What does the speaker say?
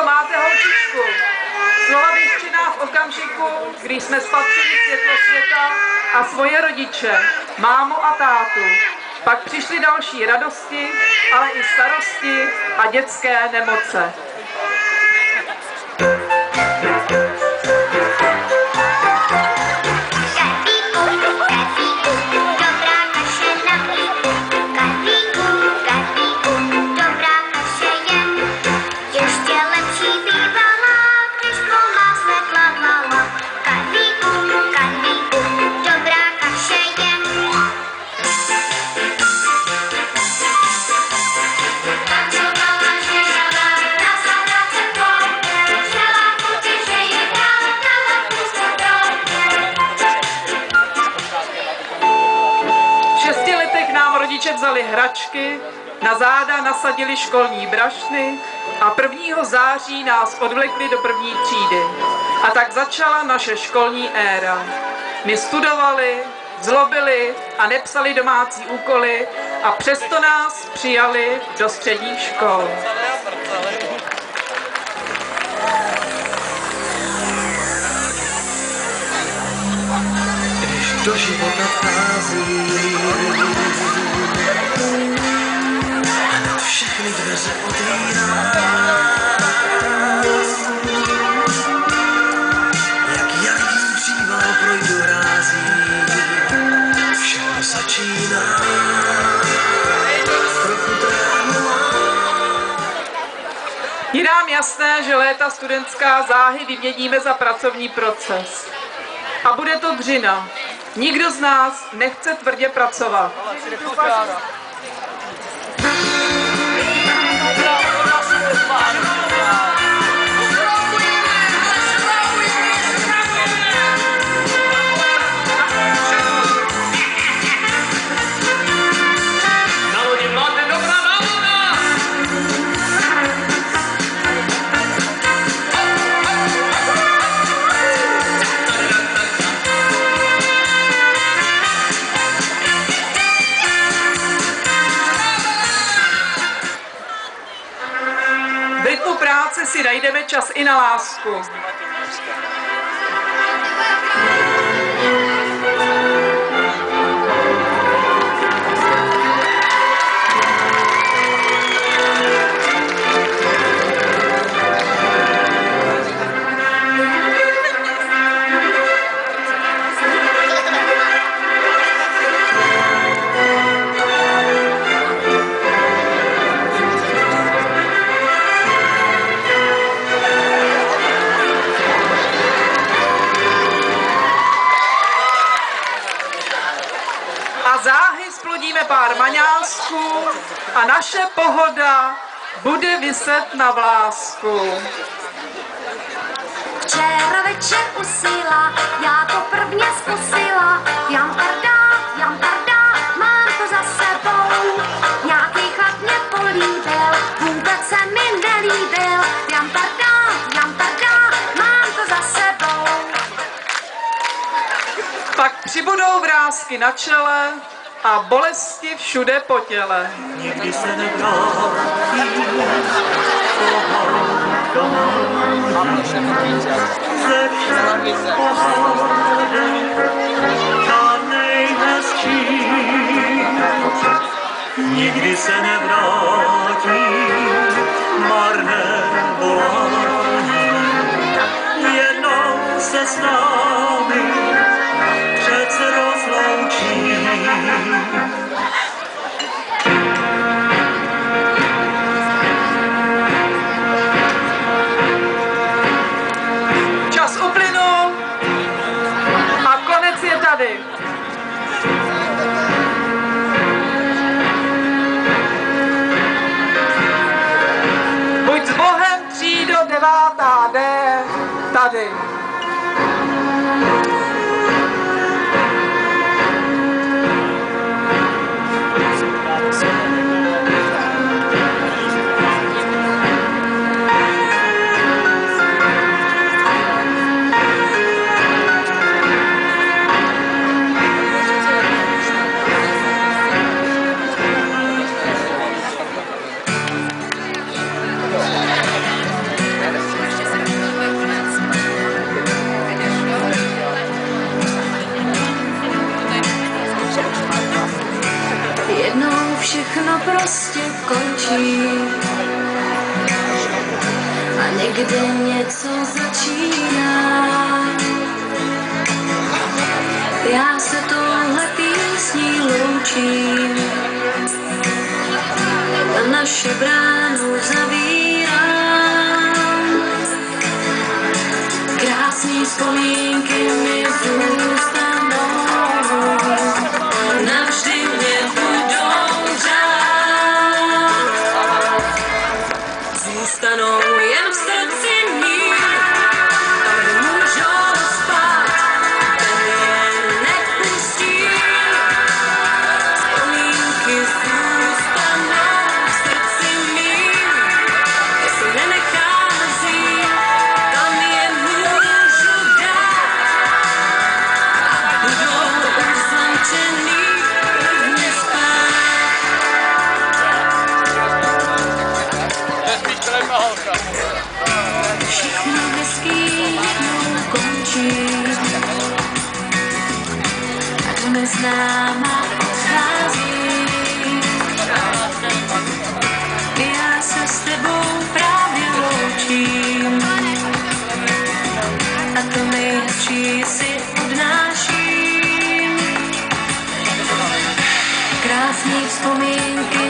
máte holčičku. Slova vyřčená v okamžiku, kdy jsme spatřili světlo světa a svoje rodiče, mámu a tátu. Pak přišly další radosti, ale i starosti a dětské nemoce. Vzali hračky, na záda nasadili školní brašny a 1. září nás odvlekli do 1. třídy. A tak začala naše školní éra. My studovali, zlobili a nepsali domácí úkoly a přesto nás přijali do středních škol. Když do života vchází všechny dveře otvírá, jak jarní příval projdu rází, všechno začíná, trochu trému Je nám jasné, že léta studentská záhy vyměníme za pracovní proces. A bude to dřina. Nikdo z nás nechce tvrdě pracovat. Si najdeme čas i na lásku. Záhy splodíme pár maňásků a naše pohoda bude viset na vlásku. Včera večer usila, já to prvně zkusila, jamparda, mám to za sebou. Nějaký chlap mě políbil, vůbec se mi nelíbil, jamparda, mám to za sebou. Pak přibudou vrásky na čele a bolesti všude po těle. nikdy se nevrátí, ze všech pohádek žádnej hezčí, nikdy se nevrátí marné volání, jednou se s námi přece rozloučí. Čas uplynul a konec je tady. Buď s Bohem, třído 9D, tady. prostě končí a někde něco začíná. Já se touhle písní loučím a naše bránu zavírám. Krásný vzpomínky mi zůstanou, navždy mě budou řád. Zůstanou jen v srdci mým, tam můžou spát, ten je nepustí. Vzpomínky zůstanou v srdci mým, jestli nenechám vzít, tam je můžu dát. A budou uzamčený prvně spát. Všechno hezký jednou končí a to neznámá odchází. Já se s tebou právě loučím a to nejhezčí si odnáším. Krásný vzpomínky